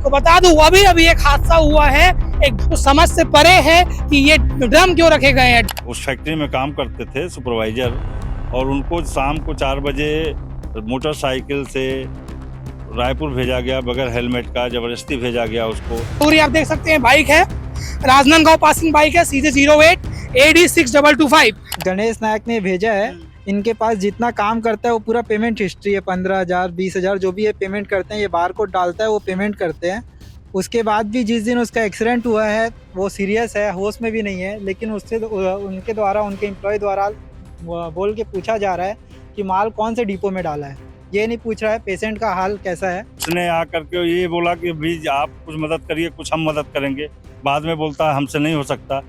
आपको बता दूं अभी अभी एक हादसा हुआ है, एक तो समझ से परे है कि ये ड्रम क्यों रखे गए हैं। उस फैक्ट्री में काम करते थे सुपरवाइजर, और उनको शाम को 4 बजे मोटरसाइकिल से रायपुर भेजा गया बगैर हेलमेट का, जबरदस्ती भेजा गया उसको। पूरी आप देख सकते हैं बाइक है, राजनांदगांव पासिंग बाइक है, सीधे 08 AD 6225। गणेश नायक ने भेजा है। इनके पास जितना काम करता है वो पूरा पेमेंट हिस्ट्री है, 15,000 20,000 जो भी है पेमेंट करते हैं। ये बार कोड डालता है, वो पेमेंट करते हैं। उसके बाद भी जिस दिन उसका एक्सीडेंट हुआ है वो सीरियस है, होश में भी नहीं है, लेकिन उससे उनके द्वारा, उनके एम्प्लॉय द्वारा बोल के पूछा जा रहा है कि माल कौन से डिपो में डाला है। ये नहीं पूछ रहा है पेशेंट का हाल कैसा है। उसने आकर के ये बोला कि भाई आप कुछ मदद करिए, कुछ हम मदद करेंगे। बाद में बोलता है हमसे नहीं हो सकता,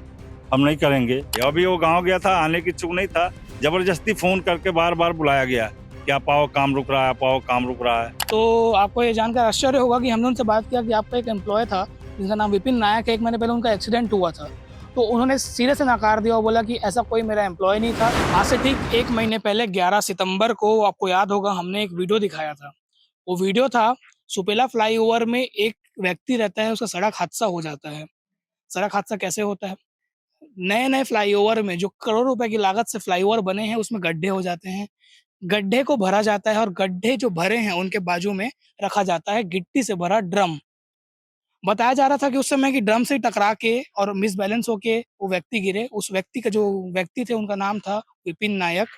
हम नहीं करेंगे। अभी वो गांव गया था, आने की इच्छुक नहीं था, जबरदस्ती फोन करके बार बार बुलाया गया कि आप आओ, काम रुक रहा है, आप आओ, काम रुक रहा है। तो आपको ये जानकर आश्चर्य होगा कि हमने उनसे बात किया कि आपका एक एम्प्लॉय था जिसका नाम विपिन नायक है, 1 महीने पहले उनका एक्सीडेंट हुआ था। तो उन्होंने सिरे से नकार दिया और बोला कि ऐसा कोई मेरा एम्प्लॉय नहीं था। आज से ठीक 1 महीने पहले 11 सितंबर को आपको याद होगा हमने एक वीडियो दिखाया था। वो वीडियो था सुपेला फ्लाईओवर में एक व्यक्ति रहता है, उसका सड़क हादसा हो जाता है। सड़क हादसा कैसे होता है? नए-नए फ्लाईओवर में जो करोड़ों रुपए की लागत से फ्लाईओवर बने हैं उसमें गड्ढे हो जाते हैं। गड्ढे को भरा जाता है और गड्ढे जो भरे हैं उनके बाजू में रखा जाता है गिट्टी से भरा ड्रम। बताया जा रहा था कि उस समय की ड्रम से टकरा के और मिसबैलेंस होके वो व्यक्ति गिरे। उस व्यक्ति का जो व्यक्ति थे उनका नाम था विपिन नायक,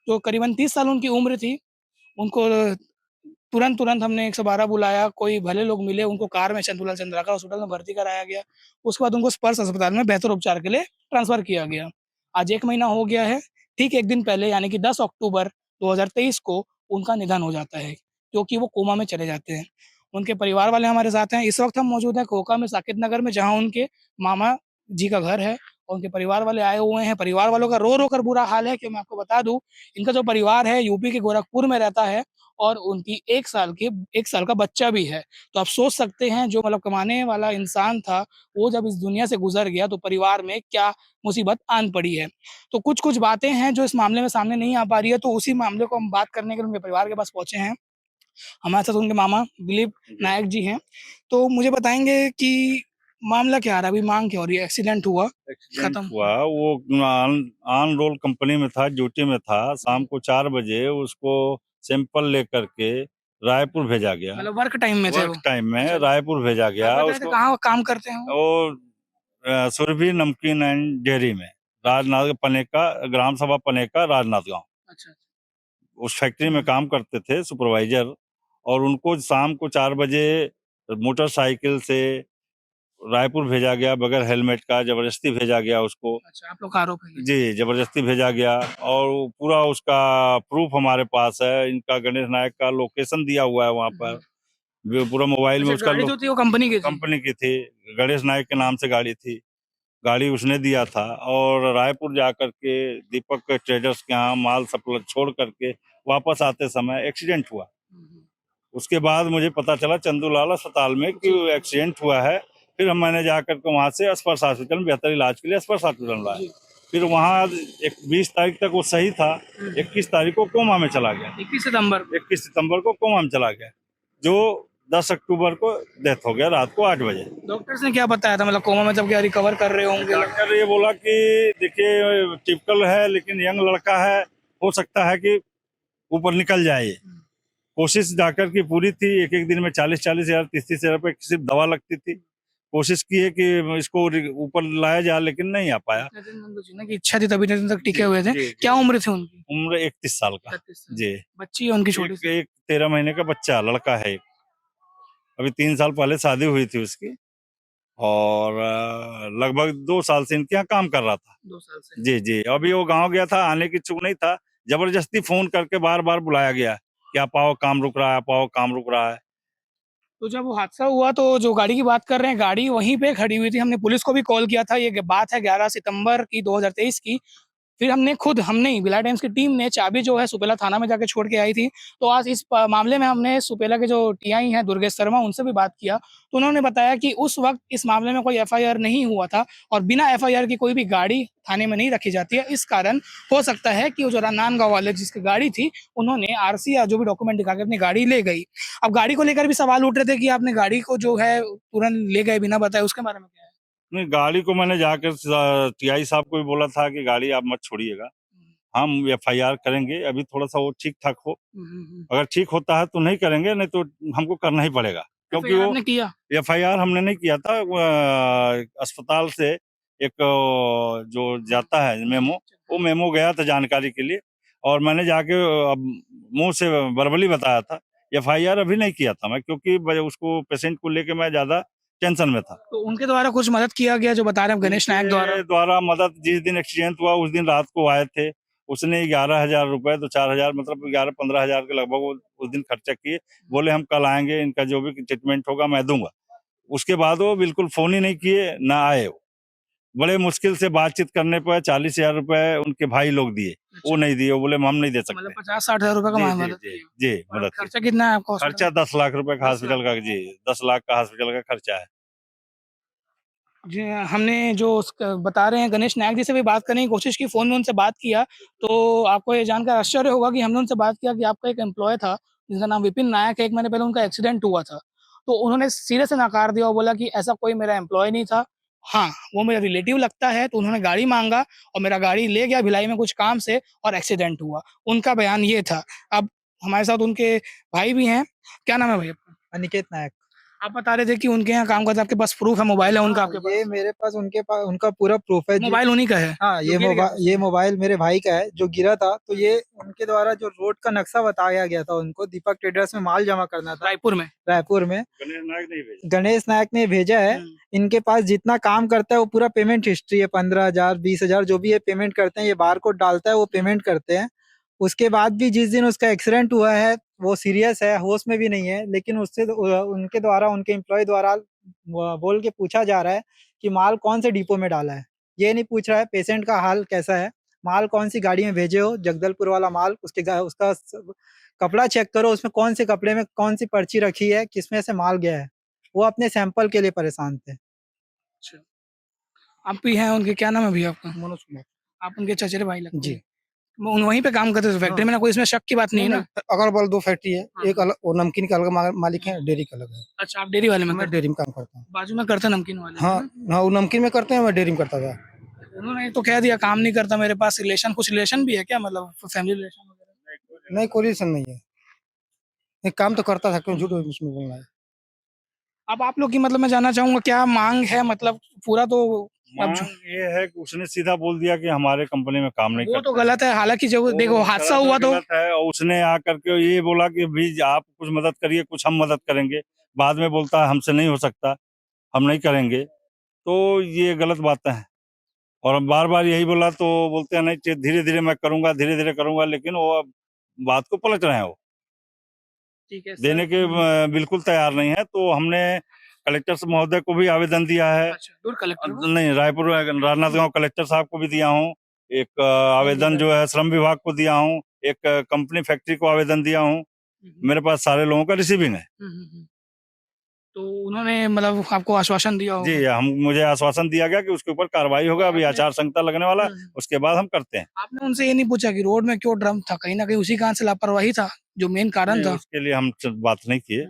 जो करीबन 30 साल उनकी उम्र थी। उनको तुरंत हमने 112 बुलाया, कोई भले लोग मिले, उनको कार में चंद्रका हॉस्पिटल में भर्ती कराया गया। उसके बाद उनको स्पर्श अस्पताल में बेहतर उपचार के लिए ट्रांसफ़र किया गया। आज 1 महीना हो गया है, ठीक 1 दिन पहले यानी कि 10 अक्टूबर 2023 को उनका निधन हो जाता है, क्योंकि वो कोमा में चले जाते हैं। उनके परिवार वाले हमारे साथ हैं। इस वक़्त हम मौजूद हैं कोका में, साकेत नगर में, जहाँ उनके मामा जी का घर है और उनके परिवार वाले आए हुए हैं। परिवार वालों का रो-रो कर बुरा हाल है कि मैं आपको बता दूँ, इनका जो परिवार है यूपी के गोरखपुर में रहता है और उनकी 1 साल का बच्चा भी है। तो आप सोच सकते हैं जो मतलब कमाने वाला इंसान था, वो जब इस दुनिया से गुज़र गया तो परिवार में क्या मुसीबत आन पड़ी है। तो कुछ-कुछ बातें हैं जो इस मामले में सामने नहीं आ पा रही है, तो उसी मामले को हम बात करने के लिए उनके परिवार के पास पहुँचे हैं। हमारे साथ उनके मामा दिलीप नायक जी हैं। तो मुझे बताएँगे कि मामला क्या रहा? अभी माँग क्या हो रही है? एक्सीडेंट हुआ, एक्सीडेंट खत्म। हुआ, वो ऑन रोल कंपनी में था, ड्यूटी में था। शाम को 4 बजे उसको सैंपल लेकर के रायपुर भेजा गया। मतलब वर्क टाइम में थे वो? वर्क टाइम में अच्छा। रायपुर भेजा गया आप बताए थे उसको। कहाँ काम करते हैं वो? वो सुरभि नमकीन एंड डेयरी में, राजनाथ पनेका, ग्राम सभा पनेका, राजनांदगांव। अच्छा। उस फैक्ट्री में काम करते थे सुपरवाइजर, और उनको शाम को 4 बजे मोटरसाइकिल से रायपुर भेजा गया बगैर हेलमेट का, जबरदस्ती भेजा गया उसको। अच्छा, आप लोग का आरोप है ये? जी, जबरदस्ती भेजा गया, और वो पूरा उसका प्रूफ हमारे पास है। इनका गणेश नायक का लोकेशन दिया हुआ है वहाँ पर, जो पूरा मोबाइल में अच्छा, उसका गाड़ी जो थी वो कंपनी की थी? कंपनी की थी, गणेश नायक के नाम से गाड़ी थी। गाड़ी उसने दिया था, और रायपुर जाकर के दीपक ट्रेडर्स के यहाँ माल सप्लाई छोड़ करके वापस आते समय एक्सीडेंट हुआ। उसके बाद मुझे पता चला चंदूलाल अस्पताल में कि एक्सीडेंट हुआ है। फिर मैंने जाकर के वहाँ से स्पर्श हॉस्पिटल में बेहतर इलाज के लिए स्पर्श हॉस्पिटल लाया। फिर वहाँ 20 तारीख तक वो सही था, 21 तारीख को कोमा में चला गया। 21 सितंबर को कोमा में चला गया, जो 10 अक्टूबर को डेथ हो गया रात को 8 बजे। डॉक्टर्स ने क्या बताया था, मतलब कोमा में जब क्या रिकवर कर रहे होंगे? डॉक्टर ये बोला कि देखिए टिपिकल है, लेकिन यंग लड़का है, हो सकता है कि ऊपर निकल जाए ये। कोशिश डॉक्टर की पूरी थी, एक एक दिन में 40-40 हजार 30-30 हजार रुपए सिर्फ दवा लगती थी। कोशिश की है कि इसको ऊपर लाया जाए, लेकिन नहीं आ पाया। की इच्छा थी तभी तक टिके हुए थे। क्या उम्र थी उनकी? उम्र 31 साल का। जी। बच्ची है उनकी छोटी सी? एक 13 महीने का बच्चा लड़का है एक। अभी 3 साल पहले शादी हुई थी उसकी, और लगभग 2 साल से इनके यहाँ काम कर रहा था। 2 साल से? जी जी। अभी वो गांव गया था, आने की इच्छुक नहीं था, जबरदस्ती फोन करके बार बार बुलाया गया कि आप आओ, काम रुक रहा है, आप आओ, काम रुक रहा है। तो जब वो हादसा हुआ तो जो गाड़ी की बात कर रहे हैं, गाड़ी वहीं पे खड़ी हुई थी। हमने पुलिस को भी कॉल किया था। ये बात है 11 सितंबर की 2023 की। फिर हमने ही भिलाई टाइम्स की टीम ने चाबी जो है सुपेला थाना में जाके छोड़ के आई थी। तो आज इस मामले में हमने सुपेला के जो टीआई हैं दुर्गेश शर्मा, उनसे भी बात किया। तो उन्होंने बताया कि उस वक्त इस मामले में कोई एफआईआर नहीं हुआ था और बिना एफआईआर की कोई भी गाड़ी थाने में नहीं रखी जाती है। इस कारण हो सकता है कि वो जो नांदगांव वाले जिसकी गाड़ी थी, उन्होंने आरसी या जो भी डॉक्यूमेंट दिखा के अपनी गाड़ी ले गई। अब गाड़ी को लेकर भी सवाल उठ रहे थे कि आपने गाड़ी को जो है तुरंत ले गए बिना बताए, उसके बारे में क्या है? नहीं, गाड़ी को मैंने जाकर टीआई साहब को भी बोला था कि गाड़ी आप मत छोड़िएगा, हम एफआईआर करेंगे, अभी थोड़ा सा वो ठीक ठाक हो, अगर ठीक होता है तो नहीं करेंगे, नहीं तो हमको करना ही पड़ेगा, क्योंकि वो आपने किया एफआईआर हमने नहीं किया था। अस्पताल से एक जो जाता है मेमो, वो मेमो गया था जानकारी के लिए, और मैंने जाके मुंह से वर्बली बताया था। एफआईआर अभी नहीं किया था मैं, क्योंकि उसको पेशेंट को लेके मैं ज्यादा टेंशन में था। तो उनके द्वारा कुछ मदद किया गया जो बता रहे हैं गणेश नायक द्वारा मदद, जिस दिन एक्सीडेंट हुआ उस दिन रात को आए थे, उसने 11,000 रुपए, तो 4,000 मतलब 11-15,000 के लगभग वो उस दिन खर्चा किए। बोले हम कल आएंगे, इनका जो भी ट्रीटमेंट होगा मैं दूंगा। उसके बाद वो बिल्कुल फोन ही नहीं किए, ना आए। वो बड़े मुश्किल से बातचीत करने पर 40,000 रुपए उनके भाई लोग दिए। वो नहीं दिए, वो बोले हम नहीं दे सकते। मतलब 50-60 हजार रुपए का मदद जी मदद। खर्चा कितना है आपको? खर्चा 10 लाख रुपए का हॉस्पिटल का, जी 10 लाख का हॉस्पिटल का खर्चा है। जी, हमने जो बता रहे हैं गणेश नायक जी से भी बात करने की कोशिश की, फ़ोन में उनसे बात किया, तो आपको ये जानकर आश्चर्य होगा कि हमने उनसे बात किया कि आपका एक एम्प्लॉय था, जिसका नाम विपिन नायक है, 1 महीने पहले उनका एक्सीडेंट हुआ था। तो उन्होंने सिरे से नकार दिया और बोला कि ऐसा कोई मेरा एम्प्लॉय नहीं था। हाँ, वो मेरा रिलेटिव लगता है, तो उन्होंने गाड़ी माँगा और मेरा गाड़ी ले गया भिलाई में कुछ काम से और एक्सीडेंट हुआ। उनका बयान ये था। अब हमारे साथ उनके भाई भी हैं। क्या नाम है भैया आपका? अनिकेत नायक। आप बता रहे थे कि उनके यहाँ काम करते, आपके पास प्रूफ है, मोबाइल है उनका हाँ, आपके पास? ये मेरे पास उनका पूरा प्रूफ है जी। मोबाइल उन्हीं का है? हाँ, जो गिर गया? ये मोबाइल मेरे भाई का है जो गिरा था। तो ये उनके द्वारा जो रोड का नक्शा बताया गया था उनको, दीपक ट्रेडर्स में माल जमा करना था रायपुर में? रायपुर में। गणेश नायक नहीं भेजा। गणेश नायक ने भेजा है। इनके पास जितना काम करता है वो पूरा पेमेंट हिस्ट्री है, 15,000 20,000 जो भी है पेमेंट करते हैं। ये बारकोड डालता है, वो पेमेंट करते हैं। उसके बाद भी जिस दिन उसका एक्सीडेंट हुआ है, वो सीरियस है, होश में भी नहीं है, लेकिन उससे उनके द्वारा, उनके एम्प्लॉय द्वारा बोल के पूछा जा रहा है कि माल कौन से डिपो में डाला है। ये नहीं पूछ रहा है पेशेंट का हाल कैसा है, माल कौन सी गाड़ी में भेजे हो, जगदलपुर वाला माल, उसका कपड़ा चेक करो, उसमें कौन से कपड़े में कौन सी पर्ची रखी है, किसमें से माल गया है। वो अपने सैंपल के लिए परेशान थे। अच्छा, आप भी हैं उनके, क्या नाम है भैया आपका? मनोज कुमार आप उनके चचेरे भाई लगते जी। हैं? वहीं पे काम करते थे फैक्ट्री में ना? कोई इसमें शक की बात नहीं है ना? अगल बगल 2 फैक्ट्री है। हाँ। एक अलग, वो नमकीन का अलग मालिक है, डेयरी का अलग है। अच्छा, आप डेयरी वाले में मैं करते? डेयरी में काम करता हूँ। बाजू में करते नमकीन वाले? हाँ हाँ, वो नमकीन में करते हैं, मैं डेयरी में करता था। उन्होंने तो कह दिया काम नहीं करता मेरे पास। रिलेशन, कुछ रिलेशन भी है क्या, मतलब फैमिली रिलेशन वगैरह? नहीं, कोई रिलेशन नहीं है। नहीं, काम तो करता था, क्यों झूठ उसमें बोलना है। अब आप लोग की, मतलब मैं जानना चाहूंगा क्या मांग है, मतलब पूरा तो मांग ये है कि उसने सीधा बोल दिया कि हमारे कंपनी में काम नहीं वो करता। तो गलत है। हालांकि जब देखो हादसा हुआ तो गलत है, और उसने आकर के ये बोला कि भी आप कुछ मदद करिए, कुछ हम मदद करेंगे। बाद में बोलता है हमसे नहीं हो सकता, हम नहीं करेंगे। तो ये गलत बातें हैं, और बार बार यही बोला तो बोलते हैं नहीं, धीरे धीरे मैं करूंगा, धीरे धीरे करूंगा, लेकिन वो अब बात को पलट रहे हैं। वो ठीक है देने के बिल्कुल तैयार नहीं है। तो हमने कलेक्टर महोदय को भी आवेदन दिया है। अच्छा, दूर कलेक्टर को? नहीं, रायपुर राजनांदगांव कलेक्टर साहब को भी दिया हूँ। एक आवेदन जो है श्रम विभाग को दिया हूँ, एक कंपनी फैक्ट्री को आवेदन दिया हूँ। मेरे पास सारे लोगों का रिसीविंग है। तो उन्होंने मतलब आपको आश्वासन दिया होगा? जी, मुझे आश्वासन दिया गया कि उसके ऊपर कार्रवाई होगा। अभी आचार संहिता लगने वाला है, उसके बाद हम करते हैं। आपने उनसे ये नहीं पूछा कि रोड में क्यों ड्रम था? कहीं ना कहीं उसी कारण से लापरवाही था जो मेन कारण था? उसके लिए हम बात नहीं किए।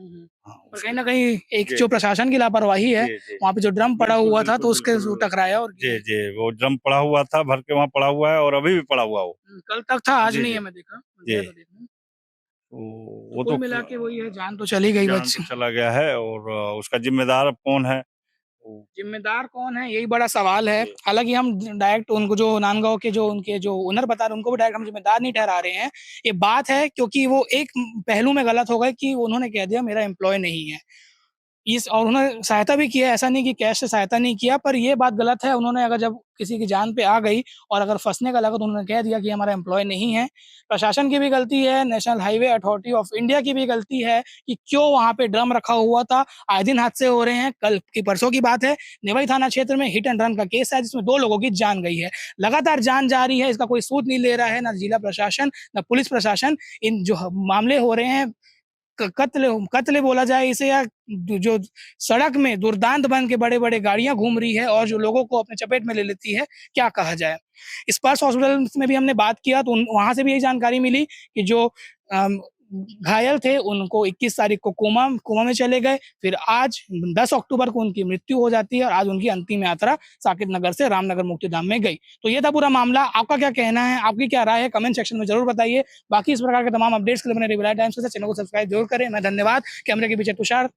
पर कहीं ना कहीं एक जो प्रशासन की लापरवाही है, वहाँ पे जो ड्रम पड़ा हुआ था तो उसके टकराया और जी जी, वो ड्रम पड़ा हुआ था, भर के वहाँ पड़ा हुआ है, और अभी भी पड़ा हुआ वो। कल तक था, आज नहीं है, मैं देखा। वो कुल तो मिला के वही है, जान तो चली गई बच्ची। चला गया है, और उसका जिम्मेदार अब कौन है? जिम्मेदार कौन है, यही बड़ा सवाल है। हालांकि हम डायरेक्ट उनको, जो नांदगांव के जो उनके जो ओनर बता रहे हैं, उनको भी डायरेक्ट हम जिम्मेदार नहीं ठहरा रहे हैं। ये बात है क्योंकि वो एक पहलू में गलत हो गए कि उन्होंने कह दिया मेरा एम्प्लॉय नहीं है। इस और उन्होंने सहायता भी किया है, ऐसा नहीं कि कैश से सहायता नहीं किया, पर ये बात गलत है। उन्होंने अगर जब किसी की जान पे आ गई और अगर फँसने का लगा तो उन्होंने कह दिया कि हमारा एम्प्लॉय नहीं है। प्रशासन की भी गलती है, national highway authority of India की भी गलती है कि क्यों वहाँ पे ड्रम रखा हुआ था। आए दिन हादसे हो रहे हैं। कल की परसों की बात है, नेवई थाना क्षेत्र में हिट एंड रन का केस है जिसमें 2 लोगों की जान गई है। लगातार जान जा रही है, इसका कोई सूद नहीं ले रहा है, ना जिला प्रशासन, ना पुलिस प्रशासन। इन जो मामले हो रहे हैं, कत्ल बोला जाए इसे, या जो सड़क में दुर्दांत बन के बड़े-बड़े गाड़ियाँ घूम रही है और जो लोगों को अपने चपेट में ले लेती है, क्या कहा जाए? स्पर्श हॉस्पिटल में भी हमने बात किया तो वहाँ से भी यही जानकारी मिली कि जो घायल थे उनको 21 तारीख को कोमा में चले गए। फिर आज 10 अक्टूबर को उनकी मृत्यु हो जाती है और आज उनकी अंतिम यात्रा साकेत नगर से रामनगर मुक्तिधाम में गई। तो ये था पूरा मामला। आपका क्या कहना है? आपकी क्या राय है? कमेंट सेक्शन में ज़रूर बताइए। बाकी इस प्रकार के तमाम अपडेट्स के लिए बने रहिए विलायत टाइम्स के साथ। चैनल को सब्सक्राइब जरूर करें। मैं धन्यवाद। कैमरे के पीछे तुषार।